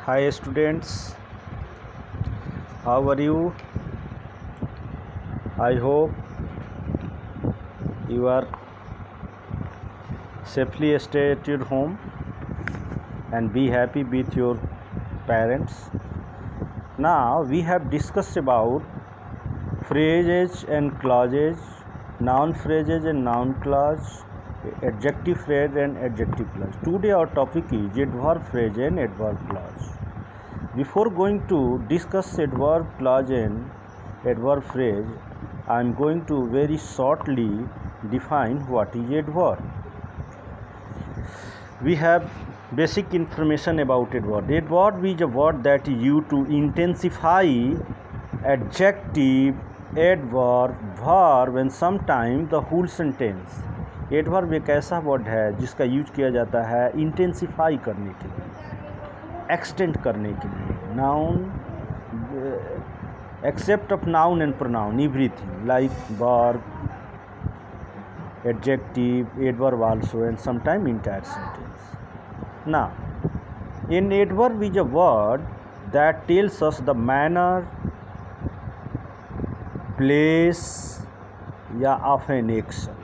Hi students, how are you? I hope you are safely stay at your home and be happy with your parents. Now we have discussed about phrases and clauses, noun phrases and noun clause, adjective phrase and adjective clause. Today our topic is adverb phrase and adverb clause. Before going to discuss adverb clause and adverb phrase, I am going to very shortly define what is adverb. We have basic information about adverb. Adverb is a word that is used to intensify adjective, adverb, verb and sometimes the whole sentence. Adverb एक ऐसा word है जिसका use किया जाता है intensify करने के लिए, एक्सटेंड करने के लिए. Noun except of noun and pronoun everything like verb, adjective, adverb also and sometimes entire sentence. Now, an adverb is a word that tells us the manner, place या of an action.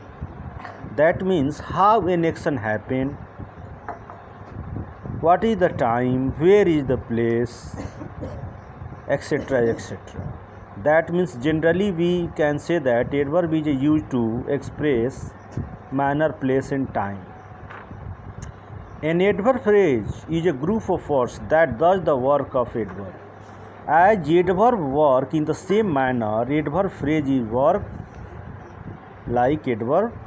That means how an action happened, what is the time, where is the place, etc. etc. That means generally we can say that adverb is used to express manner, place and time. An adverb phrase is a group of words that does the work of adverb. As adverb work in the same manner, adverb phrase is work like adverb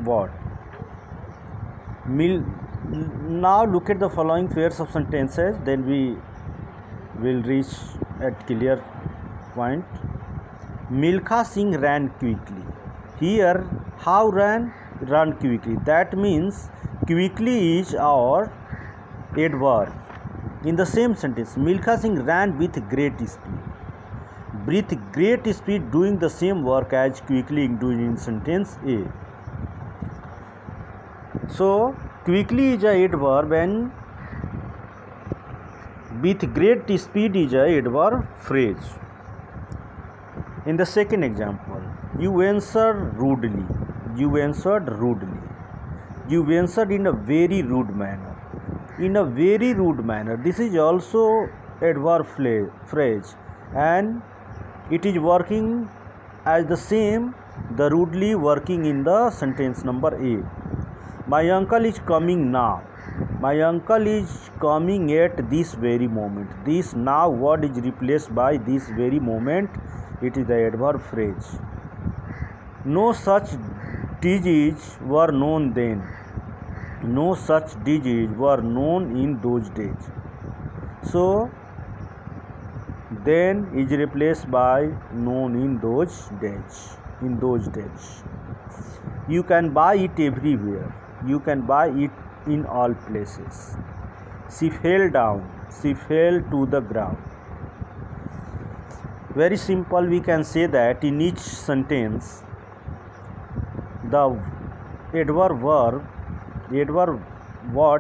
word. Now look at the following pairs of sentences, then we will reach at clear point. Milkha Singh ran quickly. Here, how ran? Run quickly. That means quickly is our adverb. In the same sentence, Milkha Singh ran with great speed. With great speed doing the same work as quickly doing in sentence A. So, quickly is a adverb and with great speed is a adverb phrase. In the second example, you answered rudely. You answered rudely. You answered in a very rude manner. In a very rude manner. This is also adverb phrase and it is working as the same, the rudely working in the sentence number A. My uncle is coming now. My uncle is coming at this very moment. This now word is replaced by this very moment. It is the adverb phrase. No such diseases were known then. No such diseases were known in those days. So, then is replaced by known in those days. In those days. You can buy it everywhere. You can buy it in all places. She fell down. She fell to the ground. Very simple, we can say that in each sentence the adverb word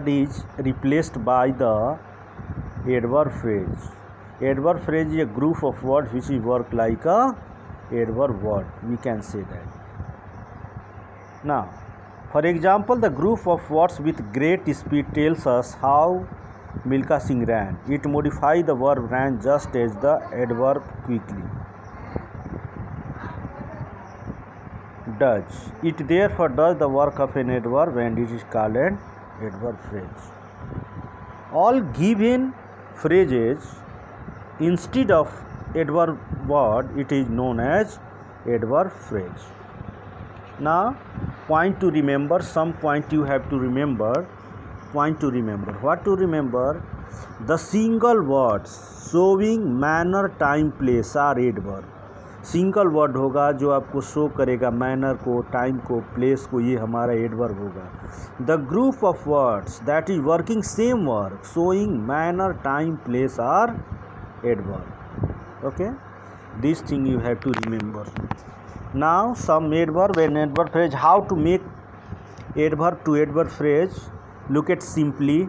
is replaced by the adverb phrase. Adverb phrase is a group of words which work like a adverb word. We can say that. Now, for example, the group of words with great speed tells us how Milkha Singh ran. It modifies the verb ran just as the adverb quickly does. It therefore does the work of an adverb and it is called an adverb phrase. All given phrases instead of adverb word, it is known as adverb phrase. Now, point to remember, some point you have to remember. Point to remember. What to remember? The single words showing manner, time, place are adverb. Single word होगा जो आपको show करेगा manner को, time को, place को, ये हमारा adverb होगा. The group of words that is working same work showing manner, time, place are adverb. Okay, this thing you have to remember. Now some adverb and adverb phrase. How to make adverb to adverb phrase? Look at simply.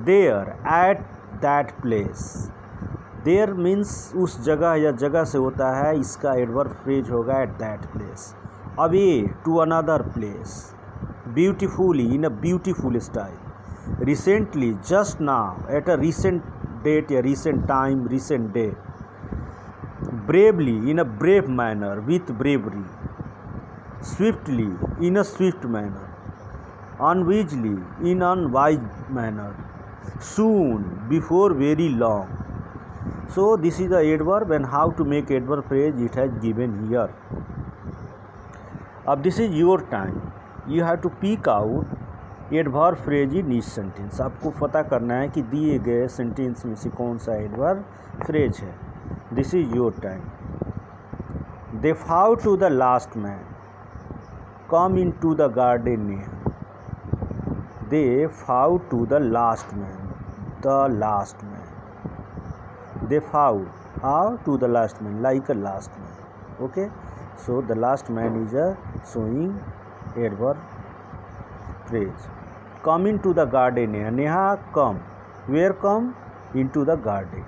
There, at that place. There means उस जगह या जगह से होता है, इसका adverb phrase होगा at that place. Away to another place, beautifully in a beautiful style, recently just now at a recent date या recent time recent day, bravely in a brave manner with bravery, swiftly in a swift manner, unwisely in unwise manner, soon before very long. So this is the adverb, and how to make adverb phrase it has given here. अब this is your time, you have to pick out adverb phrase in each sentence. आपको पता करना है कि दिए गए sentence में से कौन सा एडवर्ब फ्रेज है। This is your time. They fought to the last man come in to the garden near, they fought to the last man, the last man, they fought how to the last man like a last man. Okay, so the last man is a showing adverb phrase. Come into the garden, Neha come. Where come? Into the garden.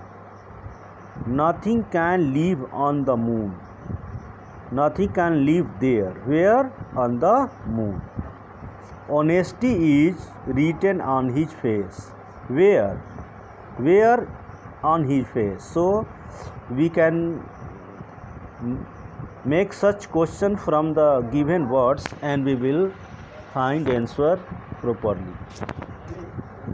Nothing can live on the moon. Nothing can live there. Where? On the moon. Honesty is written on his face. Where? Where? On his face. So we can make such question from the given words and we will find answer properly.